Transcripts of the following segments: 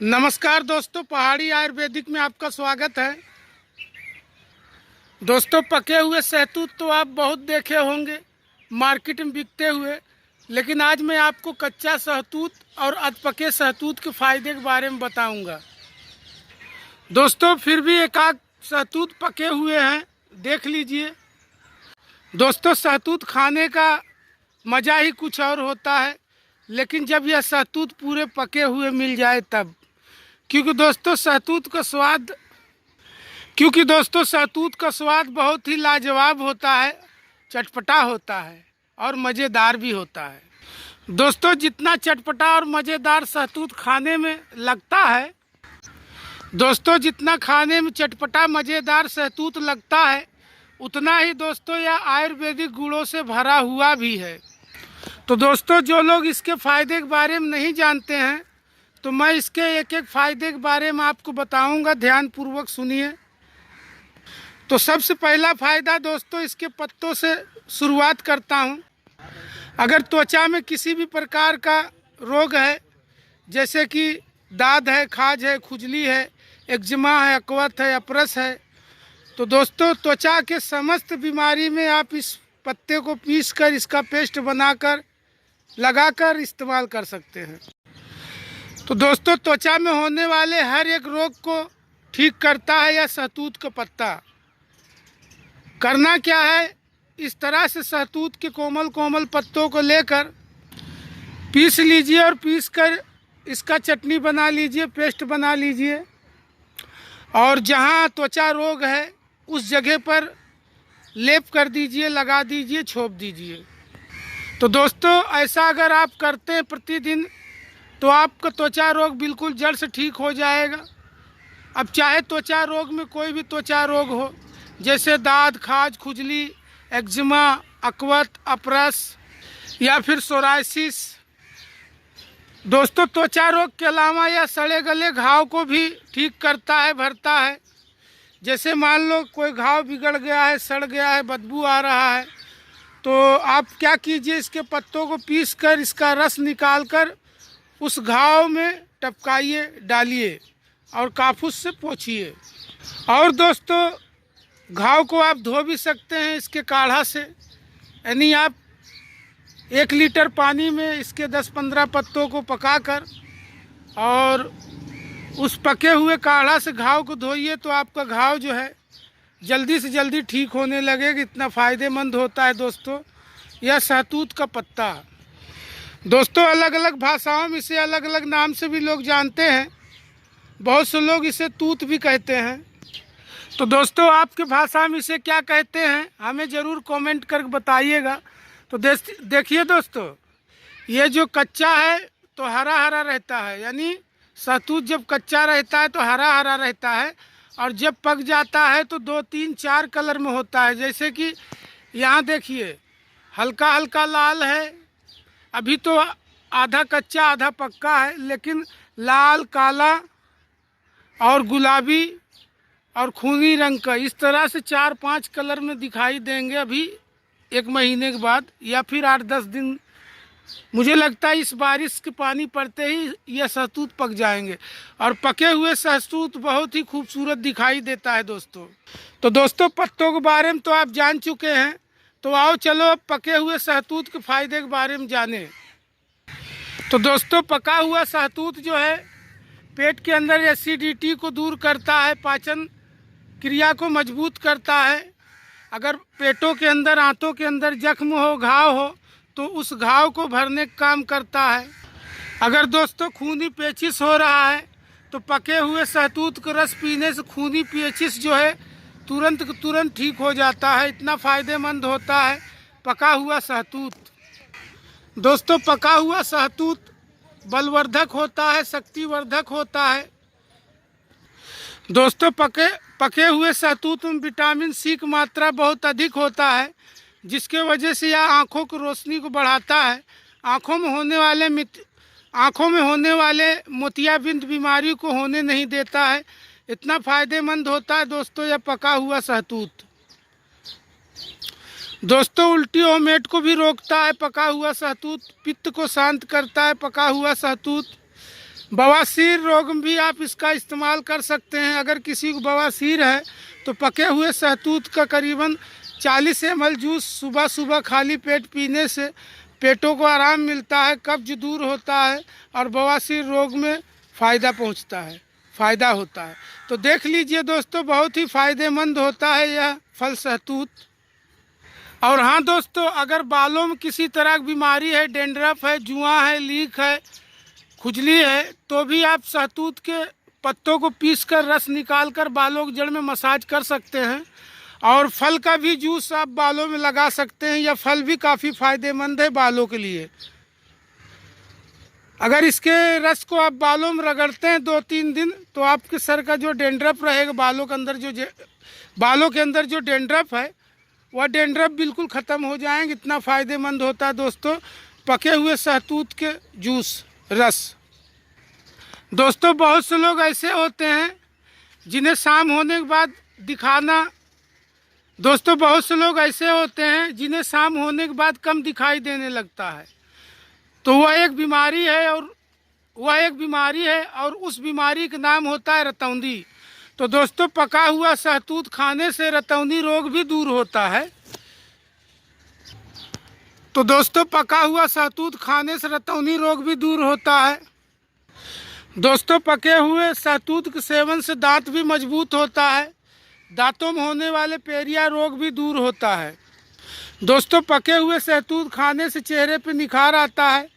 नमस्कार दोस्तों, पहाड़ी आयुर्वेदिक में आपका स्वागत है। दोस्तों, पके हुए सहतूत तो आप बहुत देखे होंगे मार्केट में बिकते हुए, लेकिन आज मैं आपको कच्चा सहतूत और अधपके सहतूत के फ़ायदे के बारे में बताऊंगा। दोस्तों, फिर भी एक आध सहतूत पके हुए हैं, देख लीजिए। दोस्तों, सहतूत खाने का मज़ा ही कुछ और होता है, लेकिन जब यह सहतूत पूरे पके हुए मिल जाए तब। क्योंकि दोस्तों सहतूत का स्वाद बहुत ही लाजवाब होता है, चटपटा होता है और मज़ेदार भी होता है। दोस्तों, जितना चटपटा और मज़ेदार सहतूत खाने में लगता है, जितना खाने में चटपटा मज़ेदार सहतूत लगता है, उतना ही दोस्तों यह आयुर्वेदिक गुणों से भरा हुआ भी है। तो दोस्तों, जो लोग इसके फ़ायदे के बारे में नहीं जानते हैं, तो मैं इसके एक एक फ़ायदे के बारे में आपको बताऊंगा, ध्यानपूर्वक सुनिए। तो सबसे पहला फ़ायदा दोस्तों, इसके पत्तों से शुरुआत करता हूं। अगर त्वचा में किसी भी प्रकार का रोग है, जैसे कि दाद है, खाज है, खुजली है, एक्जिमा है, अकवत है, अपरस है, तो दोस्तों त्वचा के समस्त बीमारी में आप इस पत्ते को पीसकर इसका पेस्ट बनाकर लगाकर इस्तेमाल कर सकते हैं। तो दोस्तों, त्वचा में होने वाले हर एक रोग को ठीक करता है यह सहतूत का पत्ता। करना क्या है, इस तरह से सहतूत के कोमल कोमल पत्तों को लेकर पीस लीजिए और पीसकर इसका चटनी बना लीजिए, पेस्ट बना लीजिए, और जहाँ त्वचा रोग है उस जगह पर लेप कर दीजिए, लगा दीजिए, छोप दीजिए। तो दोस्तों, ऐसा अगर आप करते हैं प्रतिदिन, तो आपका त्वचा रोग बिल्कुल जड़ से ठीक हो जाएगा। अब चाहे त्वचा रोग में कोई भी त्वचा रोग हो, जैसे दाद, खाज, खुजली, एक्जिमा, अकवत, अपरस या फिर सोराइसिस। दोस्तों, त्वचा रोग के अलावा यह सड़े गले घाव को भी ठीक करता है, भरता है। जैसे मान लो कोई घाव बिगड़ गया है, सड़ गया है, बदबू आ रहा है, तो आप क्या कीजिए, इसके पत्तों को पीस कर इसका रस निकाल कर उस घाव में टपकाइए, डालिए और काफूस से पोंछिए। और दोस्तों, घाव को आप धो भी सकते हैं इसके काढ़ा से। यानी आप 1 लीटर पानी में इसके 10-15 पत्तों को पकाकर और उस पके हुए काढ़ा से घाव को धोइए, तो आपका घाव जो है जल्दी से जल्दी ठीक होने लगेगा। इतना फ़ायदेमंद होता है दोस्तों यह सहतूत का पत्ता। दोस्तों, अलग अलग भाषाओं में इसे अलग अलग नाम से भी लोग जानते हैं। बहुत से लोग इसे तूत भी कहते हैं। तो दोस्तों, आपके भाषा में इसे क्या कहते हैं, हमें ज़रूर कमेंट कर बताइएगा। तो देखिए दोस्तों, ये जो कच्चा है तो हरा हरा रहता है, यानी सहतूत जब कच्चा रहता है तो हरा हरा रहता है, और जब पक जाता है तो 2, 3, 4 कलर में होता है। जैसे कि यहाँ देखिए, हल्का हल्का लाल है, अभी तो आधा कच्चा आधा पक्का है, लेकिन लाल, काला और गुलाबी और खूनी रंग का, इस तरह से 4-5 कलर में दिखाई देंगे अभी 1 महीने के बाद, या फिर 8-10 दिन। मुझे लगता है इस बारिश के पानी पड़ते ही यह सहतूत पक जाएंगे, और पके हुए सहतूत बहुत ही खूबसूरत दिखाई देता है दोस्तों। तो दोस्तों, पत्तों के बारे में तो आप जान चुके हैं, तो आओ चलो अब पके हुए सहतूत के फ़ायदे के बारे में जानें। तो दोस्तों, पका हुआ सहतूत जो है पेट के अंदर एसिडिटी को दूर करता है, पाचन क्रिया को मजबूत करता है। अगर पेटों के अंदर, आंतों के अंदर जख्म हो, घाव हो, तो उस घाव को भरने का काम करता है। अगर दोस्तों खूनी पेचिश हो रहा है, तो पके हुए सहतूत का रस पीने से खूनी पेचिश जो है तुरंत ठीक हो जाता है। इतना फ़ायदेमंद होता है पका हुआ सहतूत। दोस्तों, पका हुआ सहतूत बलवर्धक होता है, शक्तिवर्धक होता है। दोस्तों, पके हुए सहतूत में विटामिन सी की मात्रा बहुत अधिक होता है, जिसके वजह से यह आँखों की रोशनी को बढ़ाता है। आँखों में होने वाले मोतियाबिंद बीमारी को होने नहीं देता है। इतना फ़ायदेमंद होता है दोस्तों यह पका हुआ सहतूत। दोस्तों, उल्टी वोमिट को भी रोकता है पका हुआ सहतूत। पित्त को शांत करता है पका हुआ सहतूत। बवासीर रोग में भी आप इसका इस्तेमाल कर सकते हैं। अगर किसी को बवासीर है तो पके हुए सहतूत का करीबन 40 ml जूस सुबह सुबह खाली पेट पीने से पेटों को आराम मिलता है, कब्ज दूर होता है और बवासीर रोग में फ़ायदा होता है। तो देख लीजिए दोस्तों, बहुत ही फ़ायदेमंद होता है यह फल सहतूत। और हाँ दोस्तों, अगर बालों में किसी तरह की बीमारी है, डेंड्रफ है, जुआ है, लीक है, खुजली है, तो भी आप सहतूत के पत्तों को पीसकर रस निकालकर बालों की जड़ में मसाज कर सकते हैं। और फल का भी जूस आप बालों में लगा सकते हैं। यह फल भी काफ़ी फ़ायदेमंद है बालों के लिए। अगर इसके रस को आप बालों में रगड़ते हैं 2-3 दिन, तो आपके सर का जो डेंड्रफ रहेगा, बालों के अंदर जो डेंड्रफ है, वह डेंड्रफ बिल्कुल ख़त्म हो जाएंगे। इतना फ़ायदेमंद होता है दोस्तों पके हुए सहतूत के जूस रस। दोस्तों बहुत से लोग ऐसे होते हैं जिन्हें शाम होने के बाद शाम होने के बाद कम दिखाई देने लगता है। तो वह एक बीमारी है और उस बीमारी का नाम होता है रतौंधी। तो दोस्तों पका हुआ सहतूत खाने से रतौंधी रोग भी दूर होता है। दोस्तों पके हुए सहतूत के सेवन से दांत भी मजबूत होता है। दांतों में होने वाले पेरिया रोग भी दूर होता है। दोस्तों पके हुए सहतूत खाने से चेहरे पे निखार आता है।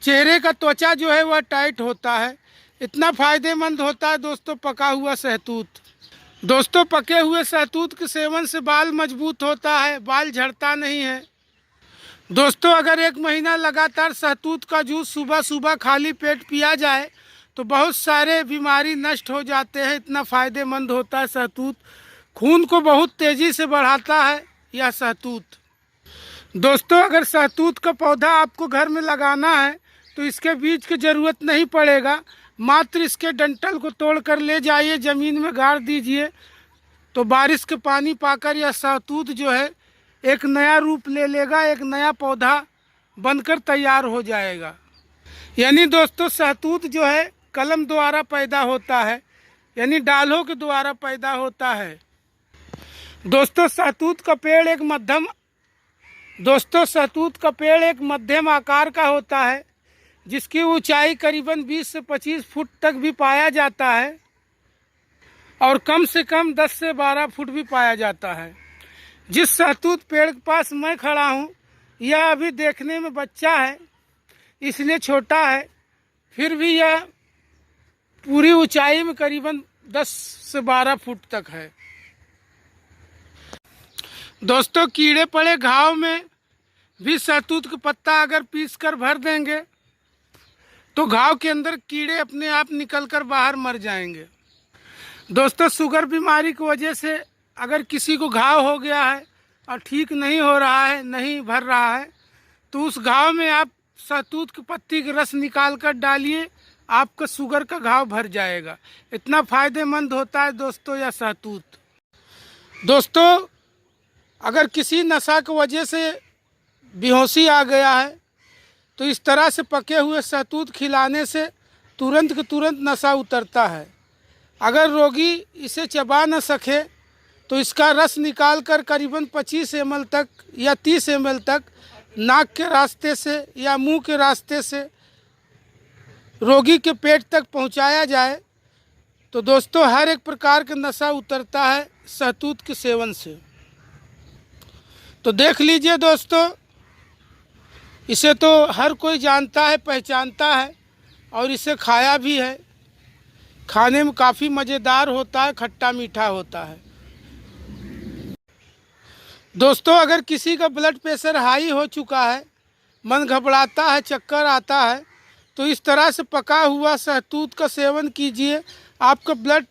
चेहरे का त्वचा जो है वह टाइट होता है। इतना फ़ायदेमंद होता है दोस्तों पका हुआ सहतूत। दोस्तों पके हुए सहतूत के सेवन से बाल मजबूत होता है, बाल झड़ता नहीं है। दोस्तों अगर 1 महीना लगातार सहतूत का जूस सुबह सुबह खाली पेट पिया जाए तो बहुत सारे बीमारी नष्ट हो जाते हैं। इतना फ़ायदेमंद होता है सहतूत। खून को बहुत तेज़ी से बढ़ाता है यह सहतूत। दोस्तों अगर सहतूत का पौधा आपको घर में लगाना है तो इसके बीज की ज़रूरत नहीं पड़ेगा। मात्र इसके डंठल को तोड़ कर ले जाइए, ज़मीन में गाड़ दीजिए, तो बारिश के पानी पाकर यह सहतूत जो है एक नया रूप ले लेगा, एक नया पौधा बनकर तैयार हो जाएगा। यानी दोस्तों सहतूत जो है कलम द्वारा पैदा होता है, यानी डालों के द्वारा पैदा होता है। दोस्तों सहतूत का पेड़ एक मध्यम आकार का होता है, जिसकी ऊंचाई करीबन 20 से 25 फुट तक भी पाया जाता है और कम से कम 10 से 12 फुट भी पाया जाता है। जिस सहतूत पेड़ के पास मैं खड़ा हूँ, यह अभी देखने में बच्चा है, इसलिए छोटा है, फिर भी यह पूरी ऊंचाई में करीबन 10 से 12 फुट तक है। दोस्तों कीड़े पड़े घाव में भी सहतूत का पत्ता अगर पीस कर भर देंगे तो घाव के अंदर कीड़े अपने आप निकलकर बाहर मर जाएंगे। दोस्तों शुगर बीमारी की वजह से अगर किसी को घाव हो गया है और ठीक नहीं हो रहा है, नहीं भर रहा है, तो उस घाव में आप सहतूत की पत्ती का रस निकाल कर डालिए, आपका शुगर का घाव भर जाएगा। इतना फ़ायदेमंद होता है दोस्तों यह सहतूत। दोस्तों अगर किसी नशा की वजह से बेहोशी आ गया है तो इस तरह से पके हुए सहतूत खिलाने से तुरंत के तुरंत नशा उतरता है। अगर रोगी इसे चबा न सके तो इसका रस निकालकर करीबन 25 ml तक या 30 ml तक नाक के रास्ते से या मुंह के रास्ते से रोगी के पेट तक पहुंचाया जाए तो दोस्तों हर एक प्रकार का नशा उतरता है सहतूत के सेवन से। तो देख लीजिए दोस्तों, इसे तो हर कोई जानता है, पहचानता है और इसे खाया भी है। खाने में काफ़ी मज़ेदार होता है, खट्टा मीठा होता है। दोस्तों अगर किसी का ब्लड प्रेशर हाई हो चुका है, मन घबराता है, चक्कर आता है, तो इस तरह से पका हुआ सहतूत का सेवन कीजिए। आपका ब्लड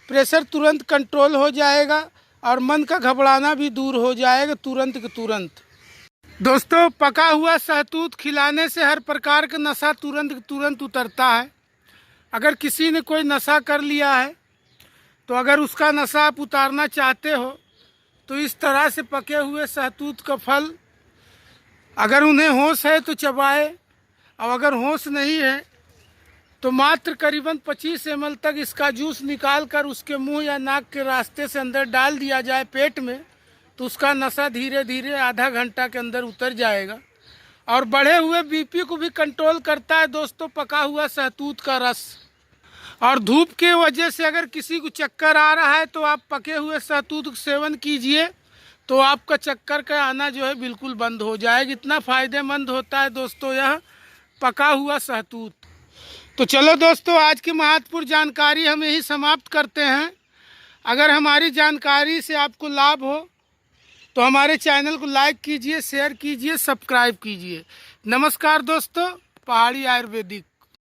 प्रेशर तुरंत कंट्रोल हो जाएगा और मन का घबराना भी दूर हो जाएगा तुरंत के तुरंत। दोस्तों पका हुआ सहतूत खिलाने से हर प्रकार का नशा तुरंत के तुरंत उतरता है। अगर किसी ने कोई नशा कर लिया है तो अगर उसका नशा आप उतारना चाहते हो तो इस तरह से पके हुए सहतूत का फल, अगर उन्हें होश है तो चबाए, और अगर होश नहीं है तो मात्र करीबन 25 ml तक इसका जूस निकाल कर उसके मुंह या नाक के रास्ते से अंदर डाल दिया जाए पेट में, तो उसका नशा धीरे धीरे आधा घंटा के अंदर उतर जाएगा। और बढ़े हुए बीपी को भी कंट्रोल करता है दोस्तों पका हुआ सहतूत का रस। और धूप के वजह से अगर किसी को चक्कर आ रहा है तो आप पके हुए सहतूत सेवन कीजिए, तो आपका चक्कर का आना जो है बिल्कुल बंद हो जाएगा। इतना फ़ायदेमंद होता है दोस्तों यह पका हुआ सहतूत। तो चलो दोस्तों, आज की महत्वपूर्ण जानकारी हम यही समाप्त करते हैं। अगर हमारी जानकारी से आपको लाभ हो तो हमारे चैनल को लाइक कीजिए, शेयर कीजिए, सब्सक्राइब कीजिए। नमस्कार दोस्तों, पहाड़ी आयुर्वेदिक।